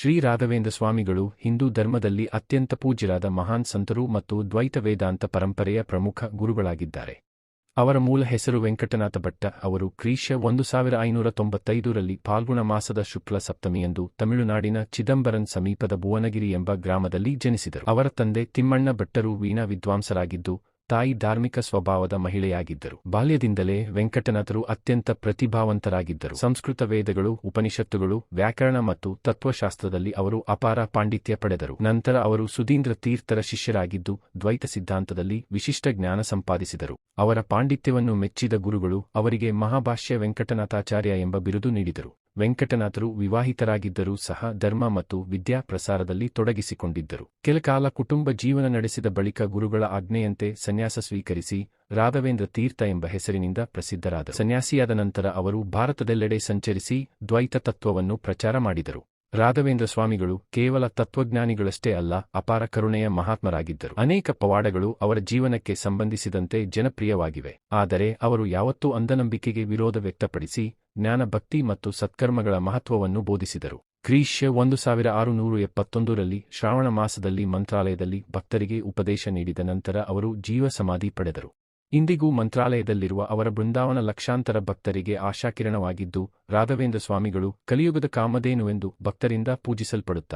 ಶ್ರೀ ರಾಘವೇಂದ್ರ ಸ್ವಾಮಿಗಳು ಹಿಂದೂ ಧರ್ಮದಲ್ಲಿ ಅತ್ಯಂತ ಪೂಜ್ಯರಾದ ಮಹಾನ್ ಸಂತರು ಮತ್ತು ದ್ವೈತ ವೇದಾಂತ ಪರಂಪರೆಯ ಪ್ರಮುಖ ಗುರುಗಳಾಗಿದ್ದಾರೆ. ಅವರ ಮೂಲ ಹೆಸರು ವೆಂಕಟನಾಥ ಭಟ್ಟ. ಅವರು ಕ್ರಿ.ಶ. 1595ರಲ್ಲಿ ಫಾಲ್ಗುಣ ಮಾಸದ ಶುಕ್ಲ ಸಪ್ತಮಿಯಂದು ತಮಿಳುನಾಡಿನ ಚಿದಂಬರಂ ಸಮೀಪದ ಭುವನಗಿರಿ ಎಂಬ ಗ್ರಾಮದಲ್ಲಿ ಜನಿಸಿದರು. ಅವರ ತಂದೆ ತಿಮ್ಮಣ್ಣ ಭಟ್ಟರು ವೀಣಾ ವಿದ್ವಾಂಸರಾಗಿದ್ದು, ತಾಯಿ ಧಾರ್ಮಿಕ ಸ್ವಭಾವದ ಮಹಿಳೆಯಾಗಿದ್ದರು. ಬಾಲ್ಯದಿಂದಲೇ ವೆಂಕಟನಾಥರು ಅತ್ಯಂತ ಪ್ರತಿಭಾವಂತರಾಗಿದ್ದರು. ಸಂಸ್ಕೃತ ವೇದಗಳು, ಉಪನಿಷತ್ತುಗಳು, ವ್ಯಾಕರಣ ಮತ್ತು ತತ್ವಶಾಸ್ತ್ರದಲ್ಲಿ ಅವರು ಅಪಾರ ಪಾಂಡಿತ್ಯ ಪಡೆದರು. ನಂತರ ಅವರು ಸುಧೀಂದ್ರ ತೀರ್ಥರ ಶಿಷ್ಯರಾಗಿದ್ದು, ದ್ವೈತ ಸಿದ್ಧಾಂತದಲ್ಲಿ ವಿಶಿಷ್ಟ ಜ್ಞಾನ ಸಂಪಾದಿಸಿದರು. ಅವರ ಪಾಂಡಿತ್ಯವನ್ನು ಮೆಚ್ಚಿದ ಗುರುಗಳು ಅವರಿಗೆ ಮಹಾಭಾಷ್ಯ ವೆಂಕಟನಾಥಾಚಾರ್ಯ ಎಂಬ ಬಿರುದು ನೀಡಿದರು. ವೆಂಕಟನಾಥರು ವಿವಾಹಿತರಾಗಿದ್ದರೂ ಸಹ ಧರ್ಮ ಮತ್ತು ವಿದ್ಯಾ ಪ್ರಸಾರದಲ್ಲಿ ತೊಡಗಿಸಿಕೊಂಡಿದ್ದರು. ಕೆಲಕಾಲ ಕುಟುಂಬ ಜೀವನ ನಡೆಸಿದ ಬಳಿಕ ಗುರುಗಳ ಆಜ್ಞೆಯಂತೆ ಸನ್ಯಾಸ ಸ್ವೀಕರಿಸಿ ರಾಘವೇಂದ್ರ ತೀರ್ಥ ಎಂಬ ಹೆಸರಿನಿಂದ ಪ್ರಸಿದ್ಧರಾದರು. ಸನ್ಯಾಸಿಯಾದ ನಂತರ ಅವರು ಭಾರತದೆಲ್ಲೆಡೆ ಸಂಚರಿಸಿ ದ್ವೈತ ತತ್ವವನ್ನು ಪ್ರಚಾರ ಮಾಡಿದರು. ರಾಘವೇಂದ್ರ ಸ್ವಾಮಿಗಳು ಕೇವಲ ತತ್ವಜ್ಞಾನಿಗಳಷ್ಟೇ ಅಲ್ಲ, ಅಪಾರ ಕರುಣೆಯ ಮಹಾತ್ಮರಾಗಿದ್ದರು. ಅನೇಕ ಪವಾಡಗಳು ಅವರ ಜೀವನಕ್ಕೆ ಸಂಬಂಧಿಸಿದಂತೆ ಜನಪ್ರಿಯವಾಗಿವೆ. ಆದರೆ ಅವರು ಯಾವತ್ತೂ ಅಂಧನಂಬಿಕೆಗೆ ವಿರೋಧ ವ್ಯಕ್ತಪಡಿಸಿ ಜ್ಞಾನ, ಭಕ್ತಿ ಮತ್ತು ಸತ್ಕರ್ಮಗಳ ಮಹತ್ವವನ್ನು ಬೋಧಿಸಿದರು. ಕ್ರಿ.ಶ. 1671ರಲ್ಲಿ ಶ್ರಾವಣ ಮಾಸದಲ್ಲಿ ಮಂತ್ರಾಲಯದಲ್ಲಿ ಭಕ್ತರಿಗೆ ಉಪದೇಶ ನೀಡಿದ ನಂತರ ಅವರು ಜೀವ ಸಮಾಧಿ ಪಡೆದರು. ಇಂದಿಗೂ ಮಂತ್ರಾಲಯದಲ್ಲಿರುವ ಅವರ ಬೃಂದಾವನ ಲಕ್ಷಾಂತರ ಭಕ್ತರಿಗೆ ಆಶಾಕಿರಣವಾಗಿದ್ದು, ರಾಘವೇಂದ್ರ ಸ್ವಾಮಿಗಳು ಕಲಿಯುಗದ ಕಾಮಧೇನುವೆಂದು ಭಕ್ತರಿಂದ ಪೂಜಿಸಲ್ಪಡುತ್ತಾರೆ.